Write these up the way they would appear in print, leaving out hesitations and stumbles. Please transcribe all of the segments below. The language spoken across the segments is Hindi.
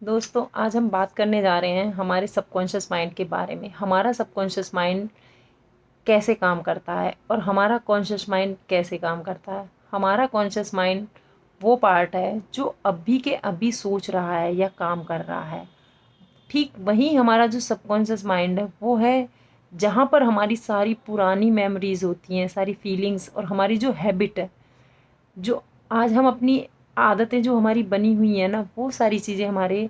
दोस्तों, आज हम बात करने जा रहे हैं हमारे सबकॉन्शियस माइंड के बारे में। हमारा सबकॉन्शियस माइंड कैसे काम करता है और हमारा कॉन्शियस माइंड कैसे काम करता है। हमारा कॉन्शियस माइंड वो पार्ट है जो अभी के अभी सोच रहा है या काम कर रहा है। ठीक वहीं हमारा जो सबकॉन्शियस माइंड है वो है जहाँ पर हमारी सारी पुरानी मेमोरीज होती हैं, सारी फीलिंग्स और हमारी जो हैबिट है, जो आज हम अपनी आदतें जो हमारी बनी हुई हैं ना, वो सारी चीज़ें हमारे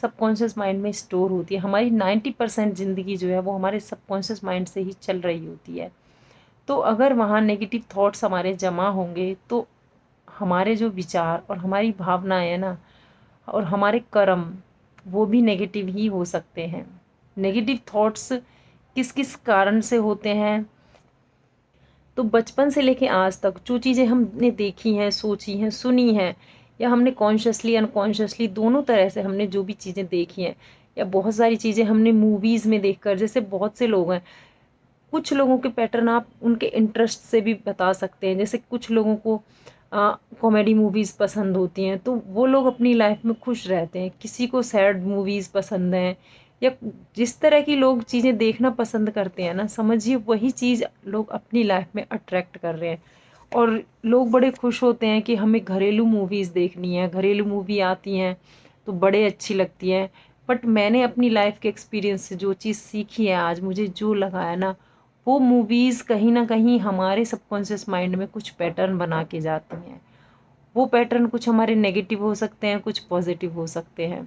सबकॉन्शियस माइंड में स्टोर होती है। हमारी 90% ज़िंदगी जो है वो हमारे सबकॉन्शियस माइंड से ही चल रही होती है। तो अगर वहाँ नेगेटिव थॉट्स हमारे जमा होंगे तो हमारे जो विचार और हमारी भावनाएं है ना, और हमारे कर्म, वो भी नेगेटिव ही हो सकते हैं। नेगेटिव थॉट्स किस किस कारण से होते हैं, तो बचपन से लेके आज तक जो चीज़ें हमने देखी हैं, सोची हैं, सुनी हैं, या हमने कॉन्शियसली अनकॉन्शियसली दोनों तरह से हमने जो भी चीज़ें देखी हैं, या बहुत सारी चीज़ें हमने मूवीज़ में देखकर, जैसे बहुत से लोग हैं, कुछ लोगों के पैटर्न आप उनके इंटरेस्ट से भी बता सकते हैं। जैसे कुछ लोगों को कॉमेडी मूवीज़ पसंद होती हैं तो वो लोग अपनी लाइफ में खुश रहते हैं। किसी को सैड मूवीज़ पसंद हैं, या जिस तरह की लोग चीज़ें देखना पसंद करते हैं ना, समझिए वही चीज़ लोग अपनी लाइफ में अट्रैक्ट कर रहे हैं। और लोग बड़े खुश होते हैं कि हमें घरेलू मूवीज़ देखनी है, घरेलू मूवी आती हैं तो बड़े अच्छी लगती हैं। बट मैंने अपनी लाइफ के एक्सपीरियंस से जो चीज़ सीखी है, आज मुझे जो लगा है ना, वो मूवीज़ कहीं ना कहीं हमारे सबकॉन्शियस माइंड में कुछ पैटर्न बना के जाती हैं। वो पैटर्न कुछ हमारे नेगेटिव हो सकते हैं, कुछ पॉजिटिव हो सकते हैं,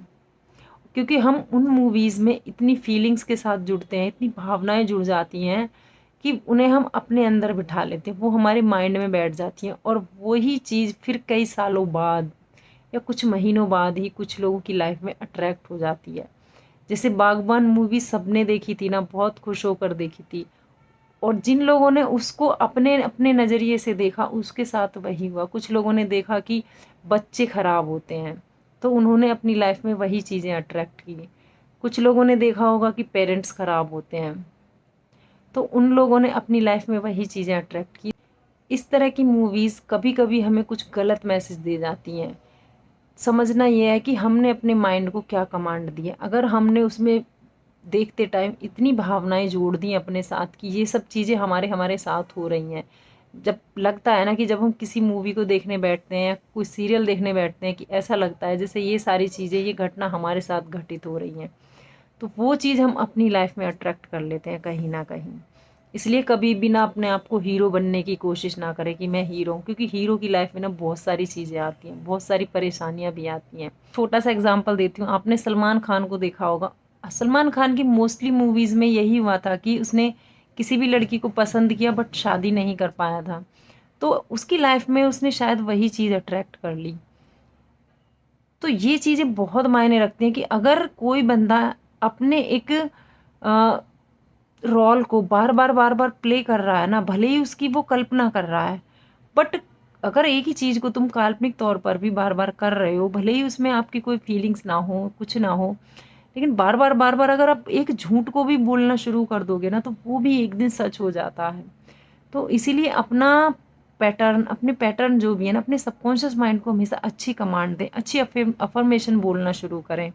क्योंकि हम उन मूवीज़ में इतनी फीलिंग्स के साथ जुड़ते हैं, इतनी भावनाएं जुड़ जाती हैं कि उन्हें हम अपने अंदर बिठा लेते हैं, वो हमारे माइंड में बैठ जाती हैं। और वही चीज़ फिर कई सालों बाद या कुछ महीनों बाद ही कुछ लोगों की लाइफ में अट्रैक्ट हो जाती है। जैसे बागबान मूवी सबने देखी थी ना, बहुत खुश होकर देखी थी, और जिन लोगों ने उसको अपने अपने नज़रिए से देखा उसके साथ वही हुआ। कुछ लोगों ने देखा कि बच्चे खराब होते हैं तो उन्होंने अपनी लाइफ में वही चीज़ें अट्रैक्ट की। कुछ लोगों ने देखा होगा कि पेरेंट्स खराब होते हैं तो उन लोगों ने अपनी लाइफ में वही चीज़ें अट्रैक्ट की। इस तरह की मूवीज़ कभी कभी हमें कुछ गलत मैसेज दे जाती हैं। समझना यह है कि हमने अपने माइंड को क्या कमांड दी है। अगर हमने उसमें देखते टाइम इतनी भावनाएं जोड़ दी अपने साथ कि ये सब चीज़ें हमारे हमारे साथ हो रही हैं, जब लगता है ना कि जब हम किसी मूवी को देखने बैठते हैं या कोई सीरियल देखने बैठते हैं, कि ऐसा लगता है जैसे ये सारी चीज़ें, ये घटना हमारे साथ घटित हो रही हैं, तो वो चीज़ हम अपनी लाइफ में अट्रैक्ट कर लेते हैं कहीं ना कहीं। इसलिए कभी भी ना अपने आप को हीरो बनने की कोशिश ना करें कि मैं हीरो हूँ, क्योंकि हीरो की लाइफ में ना बहुत सारी चीज़ें आती हैं, बहुत सारी परेशानियां भी आती हैं। छोटा सा एग्जांपल देती हूँ, आपने सलमान खान को देखा होगा। सलमान खान की मोस्टली मूवीज़ में यही हुआ था कि उसने किसी भी लड़की को पसंद किया बट शादी नहीं कर पाया था, तो उसकी लाइफ में उसने शायद वही चीज़ अट्रैक्ट कर ली। तो ये चीज़ें बहुत मायने रखती हैं कि अगर कोई बंदा अपने एक रोल को बार बार प्ले कर रहा है ना, भले ही उसकी वो कल्पना कर रहा है, बट अगर एक ही चीज़ को तुम काल्पनिक तौर पर भी बार बार कर रहे हो, भले ही उसमें आपकी कोई फीलिंग्स ना हो, कुछ ना हो, लेकिन बार बार अगर आप एक झूठ को भी बोलना शुरू कर दोगे ना, तो वो भी एक दिन सच हो जाता है। तो इसीलिए अपना पैटर्न, अपने पैटर्न जो भी है ना, अपने सबकॉन्शियस माइंड को हमेशा अच्छी कमांड दें, अच्छी अफर्मेशन बोलना शुरू करें।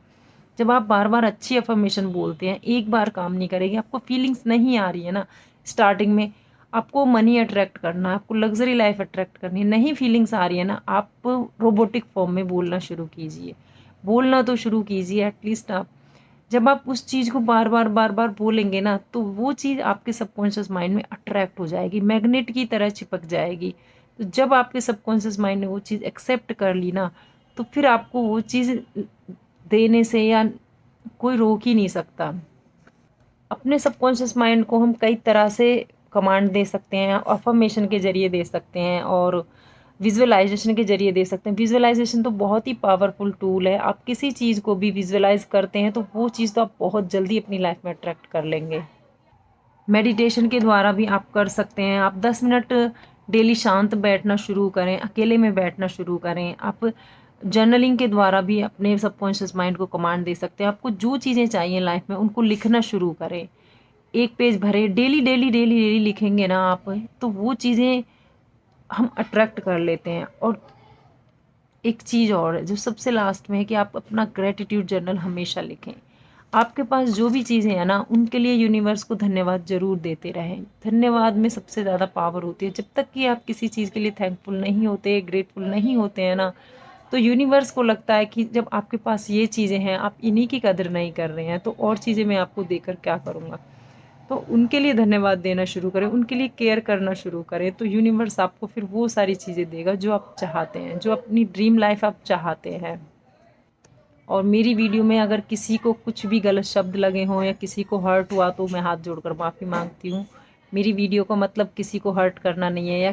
जब आप बार बार अच्छी अफर्मेशन बोलते हैं, एक बार काम नहीं करेगी, आपको फीलिंग्स नहीं आ रही है ना स्टार्टिंग में, आपको मनी अट्रैक्ट करना है, आपको लग्जरी लाइफ अट्रैक्ट करनी है, नहीं फीलिंग्स आ रही है ना, आप रोबोटिक फॉर्म में बोलना शुरू कीजिए। बोलना तो शुरू कीजिए एटलीस्ट आप। जब आप उस चीज़ को बार बार बोलेंगे ना, तो वो चीज़ आपके सबकॉन्शियस माइंड में अट्रैक्ट हो जाएगी, मैग्नेट की तरह चिपक जाएगी। तो जब आपके सबकॉन्शियस माइंड ने वो चीज़ एक्सेप्ट कर ली ना, तो फिर आपको वो चीज़ देने से या कोई रोक ही नहीं सकता। अपने सबकॉन्शियस माइंड को हम कई तरह से कमांड दे सकते हैं, अफर्मेशन के जरिए दे सकते हैं और विजुअलाइजेशन के जरिए दे सकते हैं। विजुअलाइजेशन तो बहुत ही पावरफुल टूल है। आप किसी चीज़ को भी विजुअलाइज करते हैं तो वो चीज़ तो आप बहुत जल्दी अपनी लाइफ में अट्रैक्ट कर लेंगे। मेडिटेशन के द्वारा भी आप कर सकते हैं। आप 10 मिनट डेली शांत बैठना शुरू करें, अकेले में बैठना शुरू करें। आप जर्नलिंग के द्वारा भी अपने सबकॉन्शियस माइंड को कमांड दे सकते हैं। आपको जो चीज़ें चाहिए लाइफ में उनको लिखना शुरू करें। एक पेज भरे, डेली डेली डेली डेली लिखेंगे ना आप, तो वो चीज़ें हम अट्रैक्ट कर लेते हैं। और एक चीज़ और है जो सबसे लास्ट में है कि आप अपना ग्रेटिट्यूड जर्नल हमेशा लिखें। आपके पास जो भी चीज़ें हैं ना, उनके लिए यूनिवर्स को धन्यवाद ज़रूर देते रहें। धन्यवाद में सबसे ज़्यादा पावर होती है। जब तक कि आप किसी चीज़ के लिए थैंकफुल नहीं होते, ग्रेटफुल नहीं होते हैं ना, तो यूनिवर्स को लगता है कि जब आपके पास ये चीज़ें हैं, आप इन्हीं की कदर नहीं कर रहे हैं, तो और चीज़ें मैं आपको देकर क्या करूँगा। तो उनके लिए धन्यवाद देना शुरू करें, उनके लिए केयर करना शुरू करें, तो यूनिवर्स आपको फिर वो सारी चीज़ें देगा जो आप चाहते हैं, जो अपनी ड्रीम लाइफ आप चाहते हैं। और मेरी वीडियो में अगर किसी को कुछ भी गलत शब्द लगे हों या किसी को हर्ट हुआ तो मैं हाथ जोड़कर माफ़ी मांगती हूँ। मेरी वीडियो का मतलब किसी को हर्ट करना नहीं है या